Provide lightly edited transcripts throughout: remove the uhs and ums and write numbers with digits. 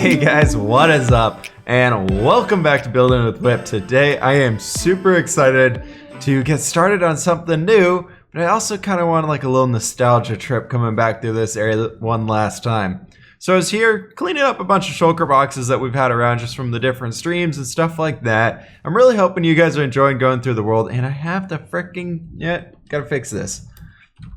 Hey guys, what is up? And welcome back to Building with Whip. Today I am super excited to get started on something new, but I also kind of want like a little nostalgia trip coming back through this area one last time. So I was here cleaning up a bunch of shulker boxes that we've had around just from the different streams and stuff like that. I'm really hoping you guys are enjoying going through the world, and I have to gotta fix this.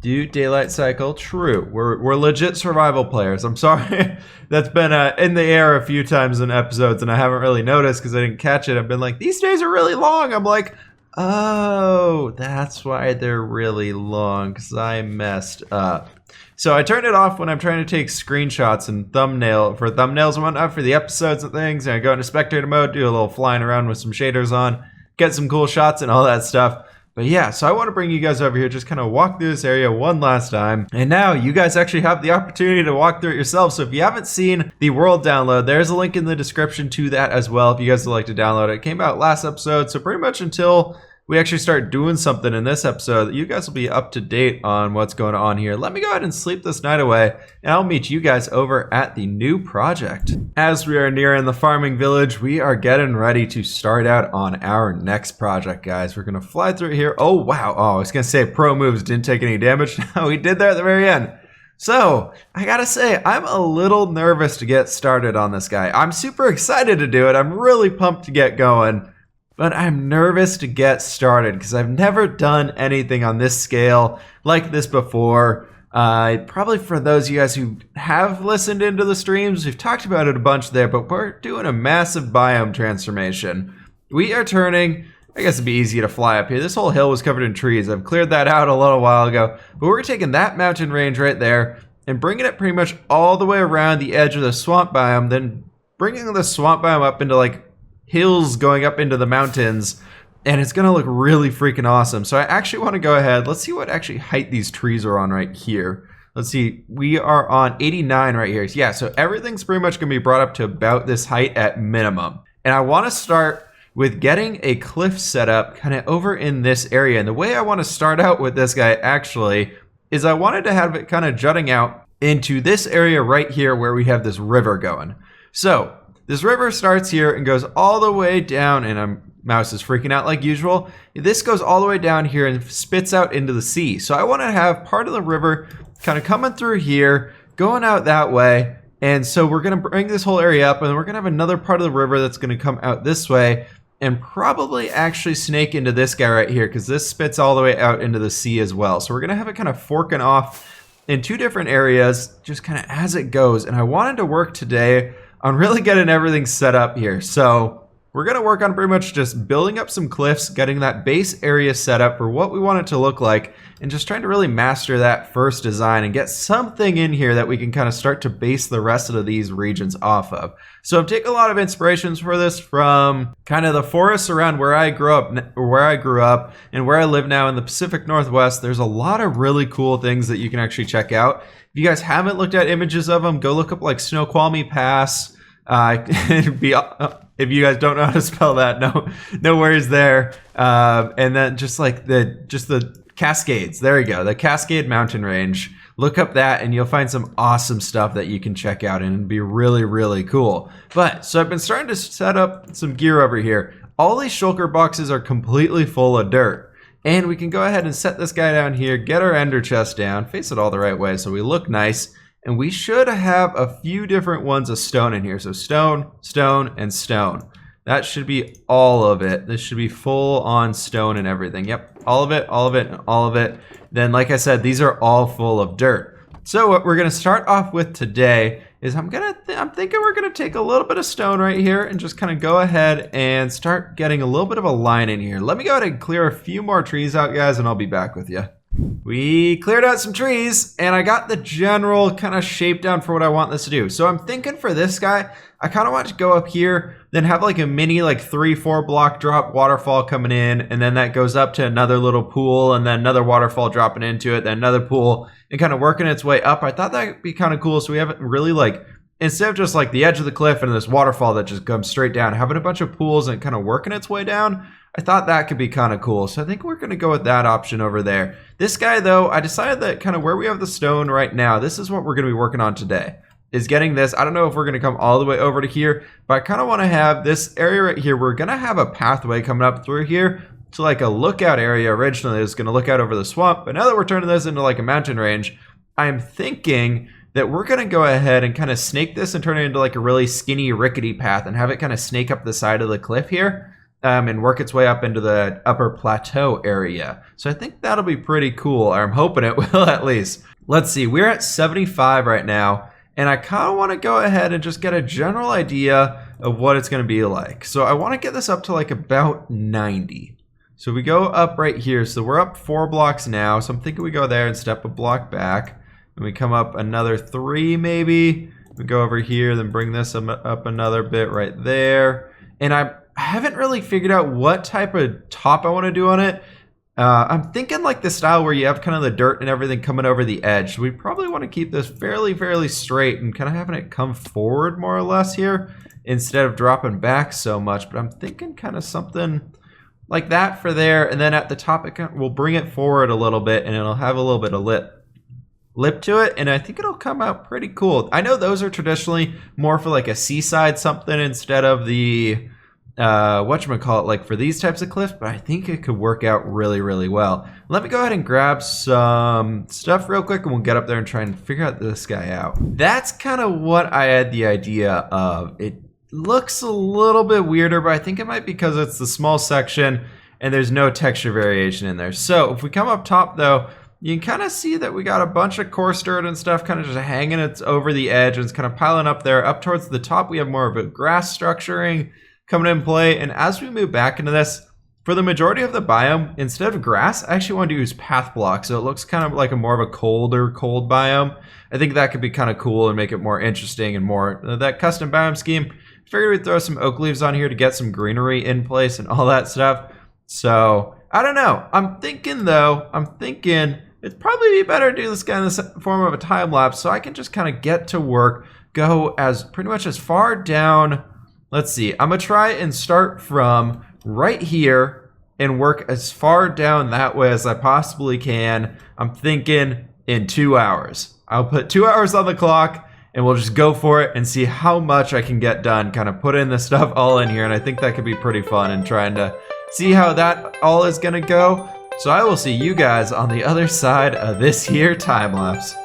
Do daylight cycle true. We're legit survival players. I'm sorry. That's been in the air a few times in episodes, and I haven't really noticed because I didn't catch it. I've been like, these days are really long. I'm like, oh, that's why they're really long, because I messed up. So I turned it off when I'm trying to take screenshots and thumbnails and whatnot for the episodes and things. And I go into spectator mode, do a little flying around with some shaders on, get some cool shots and all that stuff. But yeah, so I want to bring you guys over here, just kind of walk through this area one last time. And now you guys actually have the opportunity to walk through it yourself. So if you haven't seen the world download, there's a link in the description to that as well if you guys would like to download it. It came out last episode, so pretty much until we actually start doing something in this episode, you guys will be up to date on what's going on here. Let me go ahead and sleep this night away, and I'll meet you guys over at the new project. As we are nearing the farming village, we are getting ready to start out on our next project, guys. We're gonna fly through here. Oh, wow. Oh, I was gonna say pro moves didn't take any damage. No, we did there at the very end. So, I gotta say, I'm a little nervous to get started on this guy. I'm super excited to do it. I'm really pumped to get going. But I'm nervous to get started because I've never done anything on this scale like this before. Probably for those of you guys who have listened into the streams, we've talked about it a bunch there, but we're doing a massive biome transformation. We are turning, I guess it'd be easy to fly up here. This whole hill was covered in trees. I've cleared that out a little while ago, but we're taking that mountain range right there and bringing it pretty much all the way around the edge of the swamp biome, then bringing the swamp biome up into like hills going up into the mountains, and it's gonna look really freaking awesome. So I actually want to go ahead, let's see what actually height these trees are on right here. Let's see, we are on 89 right here. Yeah, so everything's pretty much gonna be brought up to about this height at minimum. And I want to start with getting a cliff set up kind of over in this area. And the way I want to start out with this guy actually is I wanted to have it kind of jutting out into this area right here where we have this river going. So this river starts here and goes all the way down, and mouse is freaking out like usual. This goes all the way down here and spits out into the sea. So I want to have part of the river kind of coming through here, going out that way. And so we're going to bring this whole area up, and we're going to have another part of the river that's going to come out this way and probably actually snake into this guy right here, because this spits all the way out into the sea as well. So we're going to have it kind of forking off in two different areas, just kind of as it goes. And I wanted to work today on really getting everything set up here. So we're going to work on pretty much just building up some cliffs, getting that base area set up for what we want it to look like, and just trying to really master that first design and get something in here that we can kind of start to base the rest of these regions off of. So I'm taking a lot of inspirations for this from kind of the forests around where I grew up and where I live now in the Pacific Northwest. There's a lot of really cool things that you can actually check out. If you guys haven't looked at images of them, go look up like Snoqualmie Pass. If you guys don't know how to spell that, no worries there. And then just the Cascades. There you go, the Cascade Mountain Range. Look up that, and you'll find some awesome stuff that you can check out, and it'd be really, really cool. But so I've been starting to set up some gear over here. All these shulker boxes are completely full of dirt. And we can go ahead and set this guy down here, get our ender chest down, face it all the right way so we look nice. And we should have a few different ones of stone in here. So stone, stone, and stone. That should be all of it. This should be full on stone and everything. Yep, all of it, all of it, and all of it. Then, like I said, these are all full of dirt. So what we're gonna start off with today is I'm thinking we're gonna take a little bit of stone right here and just kind of go ahead and start getting a little bit of a line in here. Let me go ahead and clear a few more trees out, guys, and I'll be back with you. We cleared out some trees, and I got the general kind of shape down for what I want this to do. So I'm thinking for this guy, I kind of want to go up here, then have like a mini like 3-4 block drop waterfall coming in, and then that goes up to another little pool, and then another waterfall dropping into it, then another pool, and kind of working its way up. I thought that would be kind of cool, so we haven't really like, instead of just like the edge of the cliff and this waterfall that just comes straight down, having a bunch of pools and kind of working its way down, I thought that could be kind of cool. So I think we're going to go with that option over there. This guy, though, I decided that kind of where we have the stone right now, this is what we're going to be working on today. is getting this. I don't know if we're going to come all the way over to here, but I kind of want to have this area right here. We're going to have a pathway coming up through here to like a lookout area. Originally it was going to look out over the swamp, but now that we're turning this into like a mountain range, I'm thinking that we're going to go ahead and kind of snake this and turn it into like a really skinny rickety path and have it kind of snake up the side of the cliff here and work its way up into the upper plateau area. So I think that'll be pretty cool, or I'm hoping it will at least. Let's see, we're at 75 right now. And I kind of want to go ahead and just get a general idea of what it's going to be like. So I want to get this up to like about 90. So we go up right here. So we're up 4 blocks now. So I'm thinking we go there and step a block back. And we come up another 3 maybe. We go over here, then bring this up another bit right there. And I haven't really figured out what type of top I want to do on it. I'm thinking like the style where you have kind of the dirt and everything coming over the edge. We probably want to keep this fairly straight and kind of having it come forward more or less here instead of dropping back so much. But I'm thinking kind of something like that for there. And then at the top, we'll bring it forward a little bit and it'll have a little bit of lip to it. And I think it'll come out pretty cool. I know those are traditionally more for like a seaside something instead of the whatchamacallit, like for these types of cliffs, but I think it could work out really well. Let me go ahead and grab some stuff real quick and we'll get up there and try and figure out this guy out. That's kind of what I had the idea of. It looks a little bit weirder, but I think it might be because it's the small section and there's no texture variation in there. So if we come up top though, you can kind of see that we got a bunch of coarse dirt and stuff kind of just hanging it's over the edge and it's kind of piling up there. Up towards the top we have more of a grass structuring coming in play, and as we move back into this, for the majority of the biome, instead of grass, I actually want to use path blocks, so it looks kind of like a more of a cold biome. I think that could be kind of cool and make it more interesting and more that custom biome scheme. Figured we'd throw some oak leaves on here to get some greenery in place and all that stuff. So I don't know. I'm thinking it'd probably be better to do this guy in the form of a time lapse, so I can just kind of get to work, go as pretty much as far down. Let's see, I'm gonna try and start from right here and work as far down that way as I possibly can. I'm thinking in 2 hours. I'll put 2 hours on the clock and we'll just go for it and see how much I can get done, kind of put in the stuff all in here, and I think that could be pretty fun and trying to see how that all is gonna go. So I will see you guys on the other side of this here time lapse.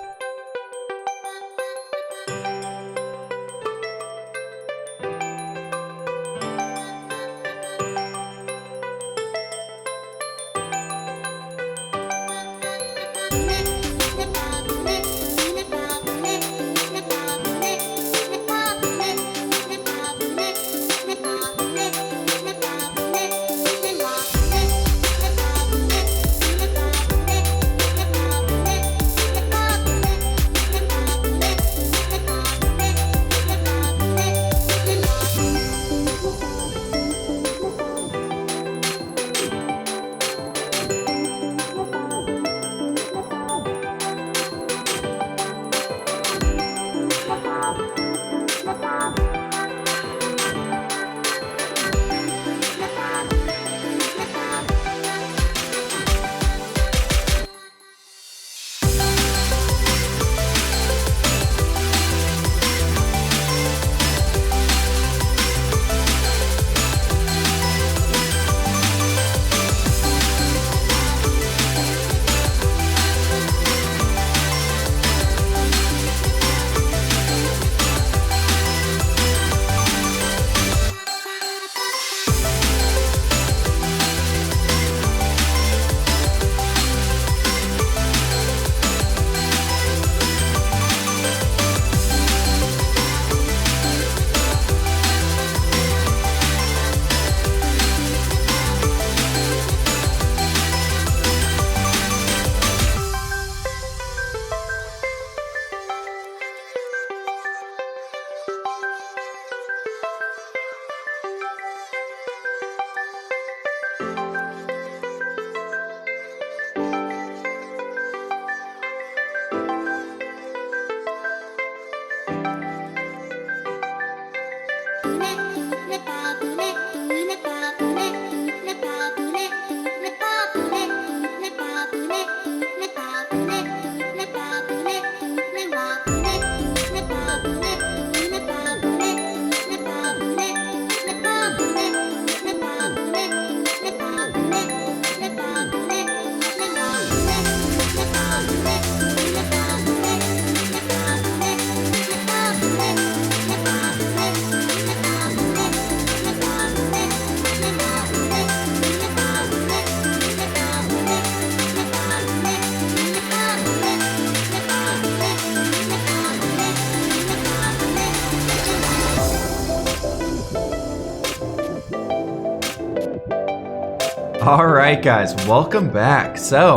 Alright guys, welcome back. So,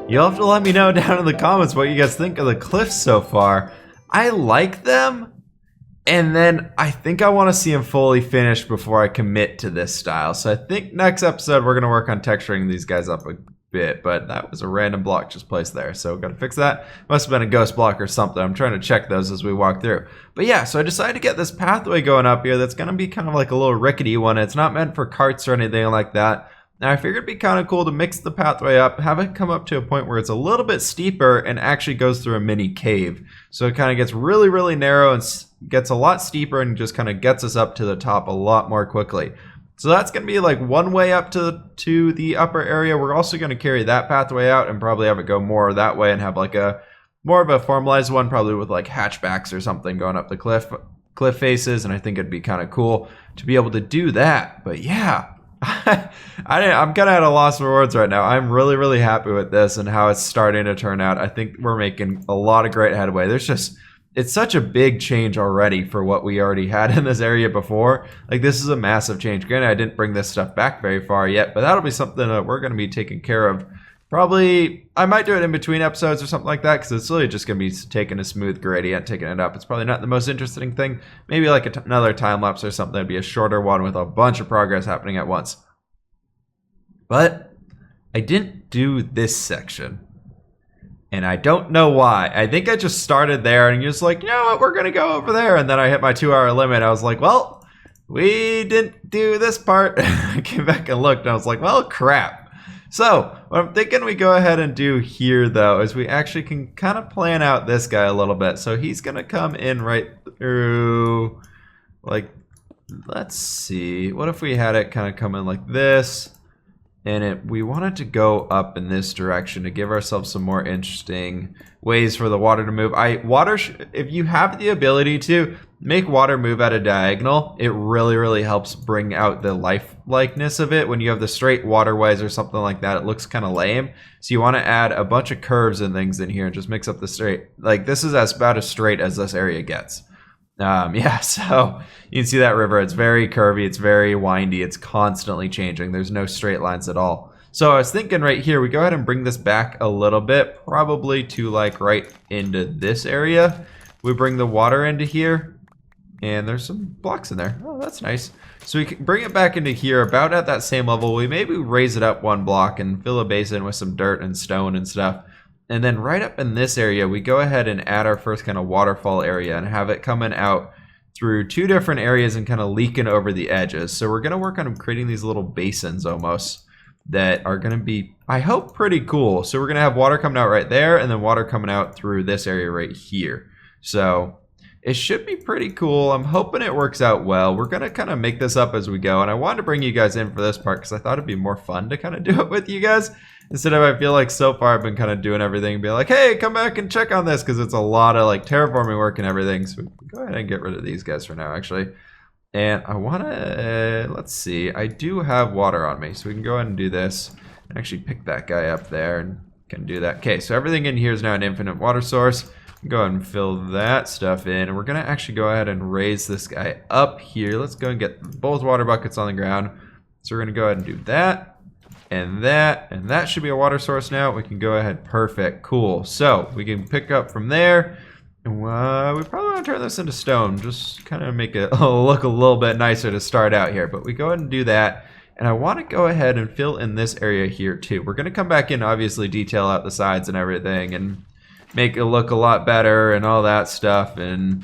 you'll have to let me know down in the comments what you guys think of the cliffs so far. I like them, and then I think I want to see them fully finished before I commit to this style. So I think next episode we're going to work on texturing these guys up a bit, but that was a random block just placed there, so we've got to fix that. Must have been a ghost block or something. I'm trying to check those as we walk through. But yeah, so I decided to get this pathway going up here that's going to be kind of like a little rickety one. It's not meant for carts or anything like that. Now I figured it'd be kind of cool to mix the pathway up, have it come up to a point where it's a little bit steeper and actually goes through a mini cave. So it kind of gets really, really narrow and gets a lot steeper and just kind of gets us up to the top a lot more quickly. So that's going to be like one way up to the upper area. We're also going to carry that pathway out and probably have it go more that way and have like a more of a formalized one, probably with like hatchbacks or something going up the cliff faces. And I think it'd be kind of cool to be able to do that. But yeah, I'm kind of at a loss for words right now. I'm really, really happy with this and how it's starting to turn out. I think we're making a lot of great headway. It's such a big change already for what we already had in this area before. Like, this is a massive change. Granted, I didn't bring this stuff back very far yet, but that'll be something that we're going to be taking care of. Probably, I might do it in between episodes or something like that, because it's really just going to be taking a smooth gradient, taking it up. It's probably not the most interesting thing. Maybe like another time lapse or something. It'd be a shorter one with a bunch of progress happening at once. But I didn't do this section. And I don't know why. I think I just started there and you're just like, you know what, we're going to go over there. And then I hit my 2-hour limit. I was like, well, we didn't do this part. I came back and looked and I was like, well, crap. So what I'm thinking we go ahead and do here, though, is we actually can kind of plan out this guy a little bit. So he's going to come in right through, like, let's see. What if we had it kind of come in like this? And we wanted to go up in this direction to give ourselves some more interesting ways for the water to move. If you have the ability to make water move at a diagonal, it really, really helps bring out the lifelikeness of it. When you have the straight waterways or something like that, it looks kind of lame. So you want to add a bunch of curves and things in here and just mix up the straight. Like, this is about as straight as this area gets. Yeah, so you can see that river. It's very curvy. It's very windy. It's constantly changing. There's no straight lines at all. So I was thinking right here, we go ahead and bring this back a little bit, probably to like right into this area. We bring the water into here, and there's some blocks in there. Oh, that's nice. So we can bring it back into here about at that same level. We maybe raise it up one block and fill a basin with some dirt and stone and stuff. And then right up in this area, we go ahead and add our first kind of waterfall area and have it coming out through 2 different areas and kind of leaking over the edges. So we're going to work on creating these little basins almost that are going to be, I hope, pretty cool. So we're going to have water coming out right there and then water coming out through this area right here. So it should be pretty cool. I'm hoping it works out well. We're going to kind of make this up as we go. And I wanted to bring you guys in for this part because I thought it'd be more fun to kind of do it with you guys. Instead of, I feel like so far I've been kind of doing everything and be like, hey, come back and check on this, because it's a lot of like terraforming work and everything. So we can go ahead and get rid of these guys for now, actually. And I want to, let's see, I do have water on me, so we can go ahead and do this and actually pick that guy up there and can do that. Okay, so everything in here is now an infinite water source. Go ahead and fill that stuff in, and we're going to actually go ahead and raise this guy up here. Let's go and get both water buckets on the ground. So we're going to go ahead and do that. And that should be a water source now. We can go ahead. Perfect. Cool. So we can pick up from there. And we probably want to turn this into stone. Just kind of make it look a little bit nicer to start out here. But we go ahead and do that. And I want to go ahead and fill in this area here too. We're going to come back in, obviously detail out the sides and everything and make it look a lot better and all that stuff. And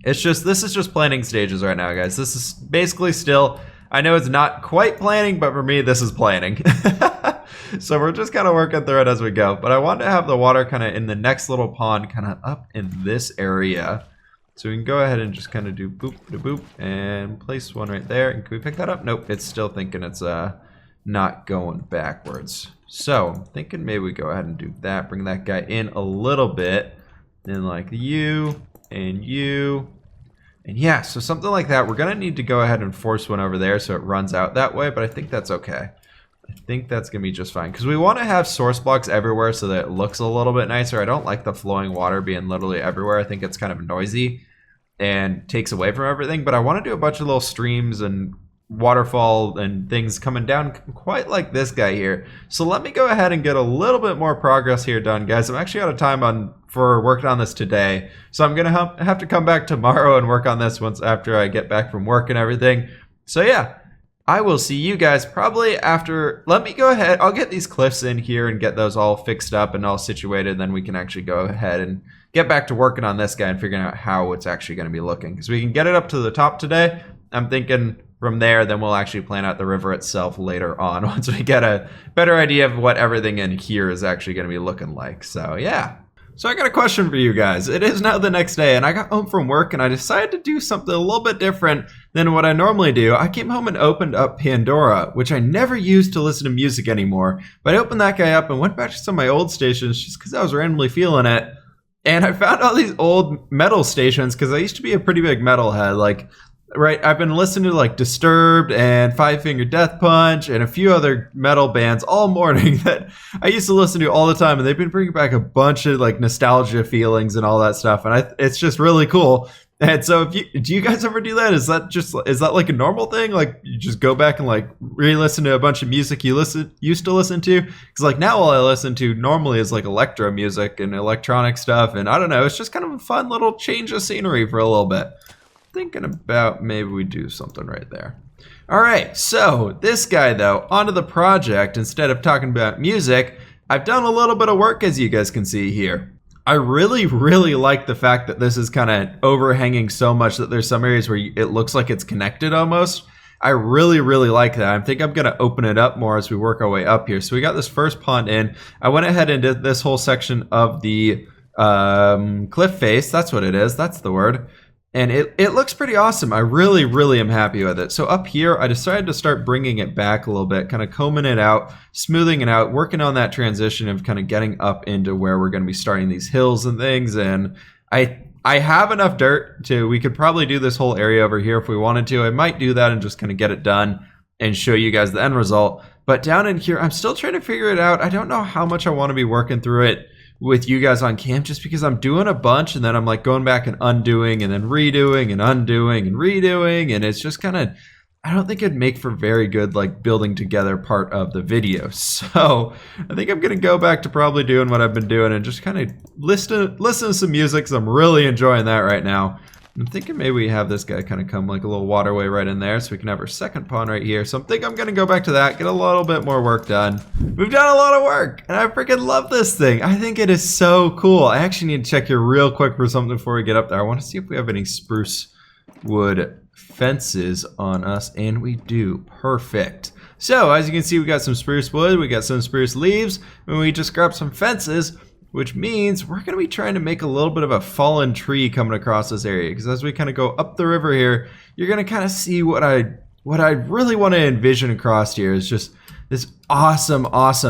this is just planning stages right now, guys. This is basically still, I know it's not quite planning, but for me, this is planning. So we're just kind of working through it as we go. But I want to have the water kind of in the next little pond, kind of up in this area. So we can go ahead and just kind of do boop, da boop, and place one right there. And can we pick that up? Nope, it's still thinking it's not going backwards. So I'm thinking maybe we go ahead and do that. Bring that guy in a little bit. Then like you and you. And yeah, so something like that. We're going to need to go ahead and force one over there so it runs out that way, but I think that's okay. I think that's going to be just fine because we want to have source blocks everywhere so that it looks a little bit nicer. I don't like the flowing water being literally everywhere. I think it's kind of noisy and takes away from everything, but I want to do a bunch of little streams and waterfall and things coming down quite like this guy here. So let me go ahead and get a little bit more progress here done, guys. I'm actually out of time for working on this today, so I'm gonna have to come back tomorrow and work on this once after I get back from work and everything. So yeah, I will see you guys probably after. Let me go ahead, I'll get these cliffs in here and get those all fixed up and all situated, then we can actually go ahead and get back to working on this guy and figuring out how it's actually going to be looking, because we can get it up to the top today. I'm thinking from there, then we'll actually plan out the river itself later on once we get a better idea of what everything in here is actually going to be looking like. So yeah. So I got a question for you guys. It is now the next day, and I got home from work, and I decided to do something a little bit different than what I normally do. I came home and opened up Pandora, which I never used to listen to music anymore. But I opened that guy up and went back to some of my old stations just because I was randomly feeling it. And I found all these old metal stations because I used to be a pretty big metalhead. Like, right, I've been listening to like Disturbed and Five Finger Death Punch and a few other metal bands all morning that I used to listen to all the time, and they've been bringing back a bunch of like nostalgia feelings and all that stuff, and it's just really cool. And so, do you guys ever do that? Is that like a normal thing? Like you just go back and like re-listen to a bunch of music you used to listen to? Because like now all I listen to normally is like electro music and electronic stuff, and I don't know, it's just kind of a fun little change of scenery for a little bit. Thinking about maybe we do something right there. All right, so this guy though, onto the project. Instead of talking about music, I've done a little bit of work, as you guys can see here. I really like the fact that this is kind of overhanging so much that there's some areas where it looks like it's connected almost. I really like that. I think I'm gonna open it up more as we work our way up here. So we got this first pond in. I went ahead and did this whole section of the cliff face. That's what it is, that's the word. And it looks pretty awesome. I really am happy with it. So up here, I decided to start bringing it back a little bit, kind of combing it out, smoothing it out, working on that transition of kind of getting up into where we're going to be starting these hills and things. And I have enough dirt we could probably do this whole area over here if we wanted to. I might do that and just kind of get it done and show you guys the end result. But down in here, I'm still trying to figure it out. I don't know how much I want to be working through it with you guys on camp, just because I'm doing a bunch and then I'm like going back and undoing and then redoing and undoing and redoing, and it's just kind of, I don't think it'd make for very good like building together part of the video. So I think I'm gonna go back to probably doing what I've been doing and just kind of listen to some music, because I'm really enjoying that right now. I'm thinking maybe we have this guy kind of come like a little waterway right in there so we can have our second pond right here. So I'm thinking I'm going to go back to that, get a little bit more work done. We've done a lot of work, and I freaking love this thing. I think it is so cool. I actually need to check here real quick for something before we get up there. I want to see if we have any spruce wood fences on us, and we do. Perfect. So as you can see, we got some spruce wood, we got some spruce leaves, and we just grabbed some fences, which means we're going to be trying to make a little bit of a fallen tree coming across this area, because as we kind of go up the river here, you're going to kind of see what I really want to envision across here is just this awesome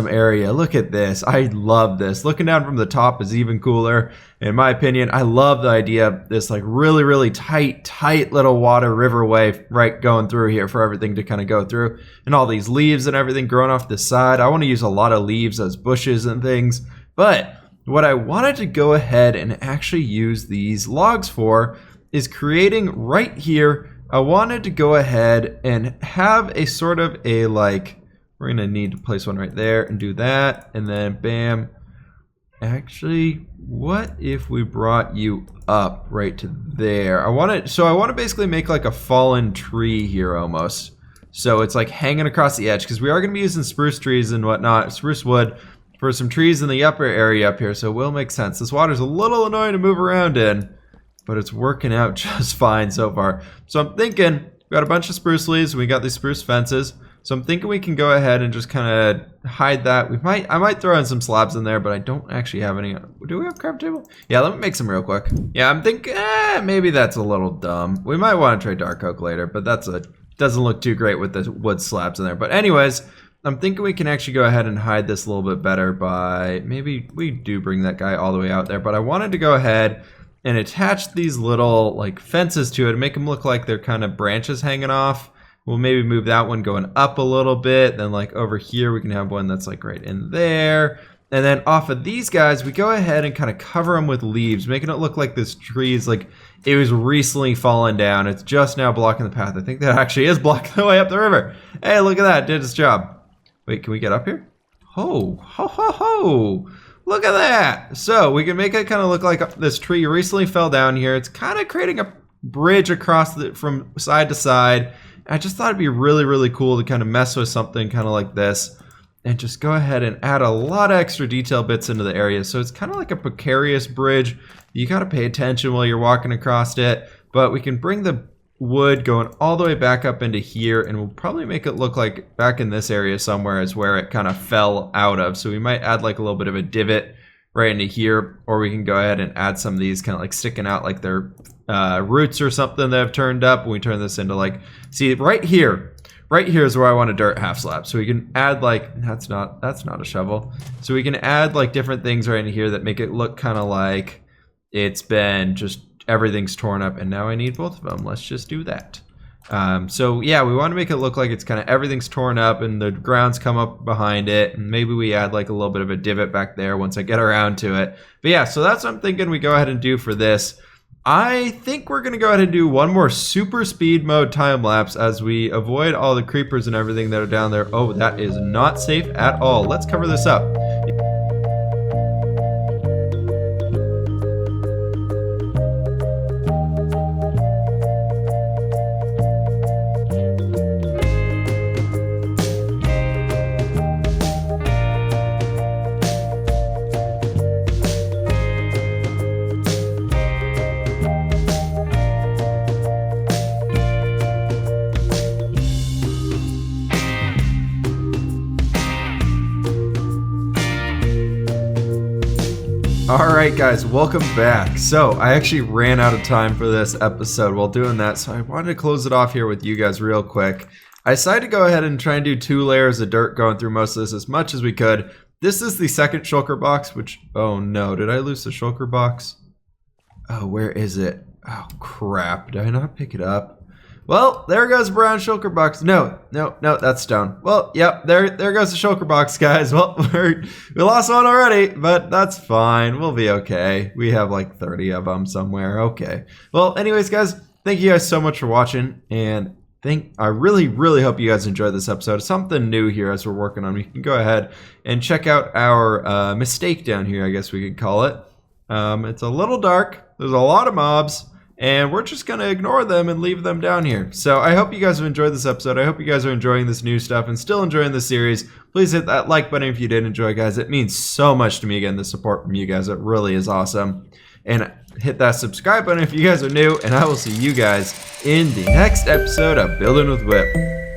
area. Look at this. I love this. Looking down from the top is even cooler, in my opinion. I love the idea of this like really tight little water riverway right going through here for everything to kind of go through, and all these leaves and everything growing off the side. I want to use a lot of leaves as bushes and things, but what I wanted to go ahead and actually use these logs for is creating right here. I wanted to go ahead and have a sort of a like, we're going to need to place one right there and do that. And then bam. Actually, what if we brought you up right to there? I want to basically make like a fallen tree here almost. So it's like hanging across the edge, because we are going to be using spruce trees and whatnot, spruce wood, for some trees in the upper area up here, so it will make sense. This water's a little annoying to move around in, but it's working out just fine so far. So I'm thinking, we got a bunch of spruce leaves, we got these spruce fences, so I'm thinking we can go ahead and just kind of hide that. I might throw in some slabs in there, but I don't actually have any. Do we have a craft table? Yeah, let me make some real quick. Yeah, I'm thinking, maybe that's a little dumb. We might want to try dark oak later, but doesn't look too great with the wood slabs in there. But anyways, I'm thinking we can actually go ahead and hide this a little bit better by, maybe we do bring that guy all the way out there, but I wanted to go ahead and attach these little like fences to it and make them look like they're kind of branches hanging off. We'll maybe move that one going up a little bit. Then like over here, we can have one that's like right in there. And then off of these guys, we go ahead and kind of cover them with leaves, making it look like this tree is like it was recently fallen down. It's just now blocking the path. I think that actually is blocking the way up the river. Hey, look at that. It did its job. Wait, can we get up here? Oh, ho, ho, ho. Look at that. So we can make it kind of look like this tree recently fell down here. It's kind of creating a bridge across from side to side. I just thought it'd be really, really cool to kind of mess with something kind of like this and just go ahead and add a lot of extra detail bits into the area. So it's kind of like a precarious bridge. You got to pay attention while you're walking across it, but we can bring the wood going all the way back up into here, and we'll probably make it look like back in this area somewhere is where it kind of fell out of. So we might add like a little bit of a divot right into here, or we can go ahead and add some of these kind of like sticking out like they're roots or something that have turned up. We turn this into like, see right here is where I want a dirt half slab. So we can add like, that's not a shovel. So we can add like different things right in here that make it look kind of like it's been just everything's torn up, and now I need both of them. Let's just do that. So yeah, we want to make it look like it's kind of everything's torn up and the ground's come up behind it, and maybe we add like a little bit of a divot back there once I get around to it. But yeah, so that's what I'm thinking we go ahead and do for this. I think we're going to go ahead and do one more super speed mode time lapse as we avoid all the creepers and everything that are down there. Oh, that is not safe at all. Let's cover this up. Alright guys, welcome back. So I actually ran out of time for this episode while doing that, so I wanted to close it off here with you guys real quick. I decided to go ahead and try and do 2 layers of dirt going through most of this as much as we could. This is the second shulker box, which, oh no, did I lose the shulker box? Oh, where is it? Oh crap, did I not pick it up? Well, there goes the brown shulker box. No, that's stone. Well, yep, there goes the shulker box, guys. Well, we lost one already, but that's fine. We'll be okay. We have like 30 of them somewhere. Okay. Well, anyways, guys, thank you guys so much for watching, and I really, really hope you guys enjoyed this episode. It's something new here as we're working on. We can go ahead and check out our mistake down here, I guess we could call it. It's a little dark. There's a lot of mobs. And we're just going to ignore them and leave them down here. So I hope you guys have enjoyed this episode. I hope you guys are enjoying this new stuff and still enjoying the series. Please hit that like button if you did enjoy, guys. It means so much to me, again, the support from you guys. It really is awesome. And hit that subscribe button if you guys are new. And I will see you guys in the next episode of Building with Whip.